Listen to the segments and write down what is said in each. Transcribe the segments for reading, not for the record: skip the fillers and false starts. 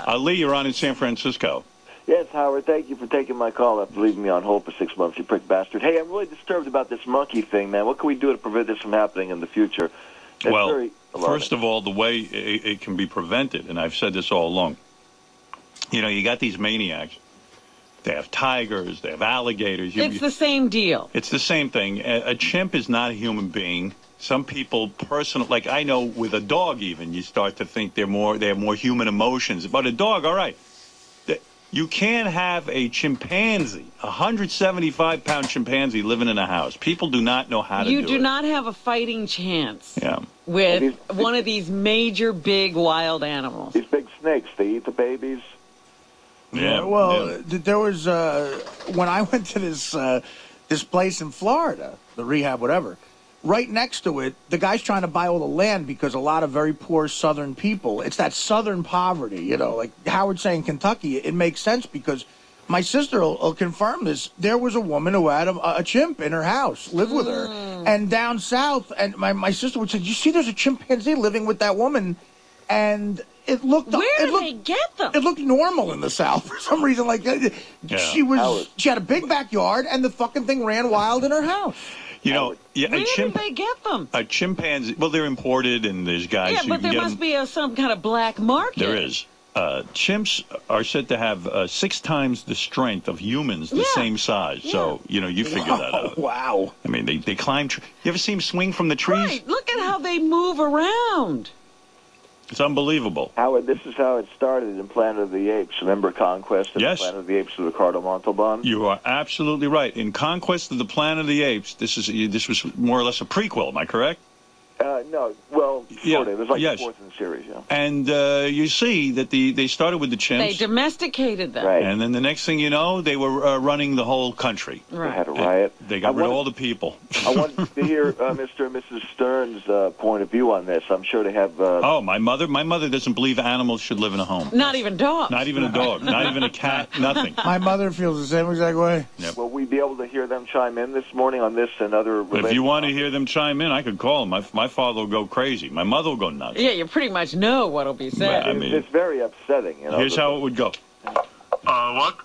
Lee, you're on in San Francisco. Yes, Howard, thank you for taking my call after leaving me on hold for 6 months, you prick bastard. Hey, I'm really disturbed about this monkey thing, man. What can we do to prevent this from happening in the future? It's Well, very first of all, the way it can be prevented, and I've said this all along, you know, you got these maniacs. They have tigers, they have alligators. It's the same deal. It's the same thing. A chimp is not a human being. Some people, like I know with a dog even, you start to think they have more human emotions. But a dog, all right. You can't have a chimpanzee, a 175-pound chimpanzee living in a house. People do not know how to do it. You do not have a fighting chance Yeah. with one of these major big wild animals. These big snakes, they eat the babies. Yeah. Well, there was when I went to this place in Florida, the rehab, whatever. Right next to it, the guy's trying to buy all the land because a lot of very poor Southern people. It's that Southern poverty, you know. Like Howard saying, Kentucky, it makes sense because my sister will confirm this. There was a woman who had a chimp in her house, lived with her, and down south. And my sister would say, "You see, there's a chimpanzee living with that woman," and it looked. Where do they get them? It looked normal in the South for some reason. Like she had a big backyard, and the fucking thing ran wild in her house. You know, where did they get them? A chimpanzee, well, they're imported, and there's guys who but there must be some kind of black market. There is. Chimps are said to have 6 times the strength of humans, the same size. Yeah. So, you know, you figure that out. Wow. I mean, they climb. You ever see them swing from the trees? Right. Look at how they move around. It's unbelievable. Howard, this is how it started in Planet of the Apes. Remember Conquest of the Planet of the Apes with Ricardo Montalban? You are absolutely right. In Conquest of the Planet of the Apes, this was more or less a prequel. Am I correct? No. Well, sort of. It was like the fourth in the series, yeah. And you see that they started with the chimps. They domesticated them. Right. And then the next thing you know, they were running the whole country. Right. They had a riot. They got rid of all the people. I wanted to hear Mr. and Mrs. Stern's point of view on this. I'm sure they have... Oh, my mother doesn't believe animals should live in a home. Not even dogs. Not even a dog. Not even a cat. Nothing. My mother feels the same exact way. Yep. Will we be able to hear them chime in this morning on this and other... If you want to hear them chime in, I could call them. My father will go crazy. My mother will go nuts. Yeah, you pretty much know what'll be said. I mean, it's very upsetting. You know, here's how it would go. What?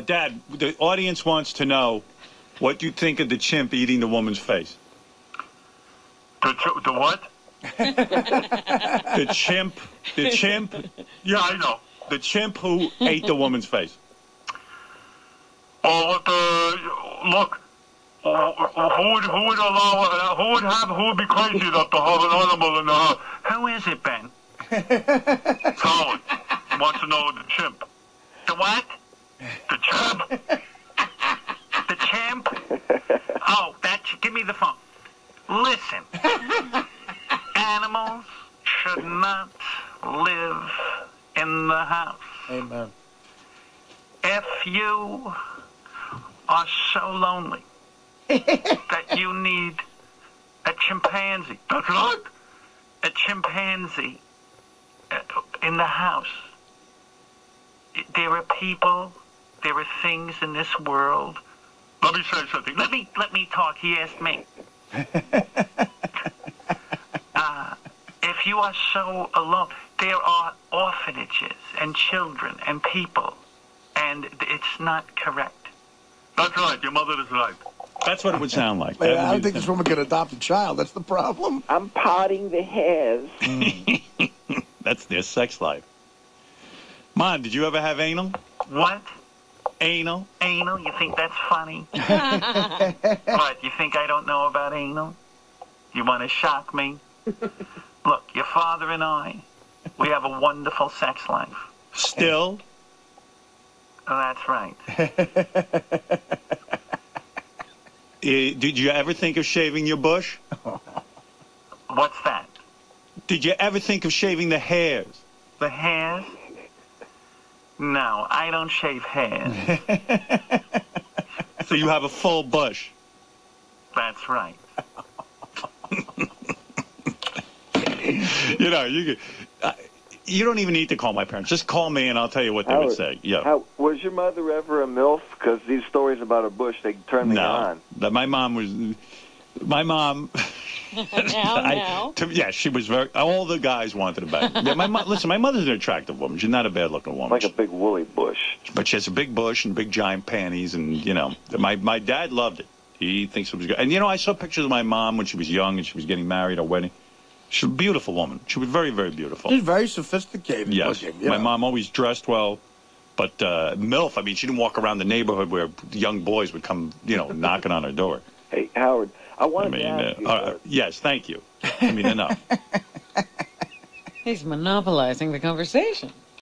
Dad, the audience wants to know what you think of the chimp eating the woman's face. The what? The chimp. Yeah, I know. The chimp who ate the woman's face. Oh, look. Who would be crazy enough to have an animal in the house? Who is it, Ben? Colin wants to know the chimp. The what? The chimp. The chimp? Oh, give me the phone. Listen. Animals should not live in the house. Amen. If you are so lonely that you need a chimpanzee. That's right. A chimpanzee in the house. There are people, there are things in this world. Let me say something. Let me talk. He asked me. If you are so alone, there are orphanages and children and people, and it's not correct. That's right. Your mother is right. That's what it would sound like. I don't think this woman could adopt a child. That's the problem. I'm potting the hairs. That's their sex life. Mom, did you ever have anal? What? Anal? Anal? You think that's funny? What? You think I don't know about anal? You want to shock me? Look, your father and I, we have a wonderful sex life. Still? That's right. Did you ever think of shaving your bush? What's that? Did you ever think of shaving the hairs? The hairs? No, I don't shave hairs. So you have a full bush? That's right. You know, you don't even need to call my parents. Just call me and I'll tell you what they would say. Yeah. Was your mother ever a MILF? Because these stories about a bush, they turn me on. No, my mom Yeah, she was very. All the guys wanted a bag. Yeah, listen, my mother's an attractive woman. She's not a bad-looking woman. Like a big woolly bush. But she has a big bush and big giant panties, and my dad loved it. He thinks it was good. And I saw pictures of my mom when she was young and she was getting married or wedding. She's a beautiful woman. She was very, very beautiful. She's very sophisticated. Yes, looking, my mom always dressed well. But MILF, I mean, she didn't walk around the neighborhood where young boys would come, knocking on her door. Hey, Howard, I wanted to ask you. Yes, thank you. I mean, enough. He's monopolizing the conversation.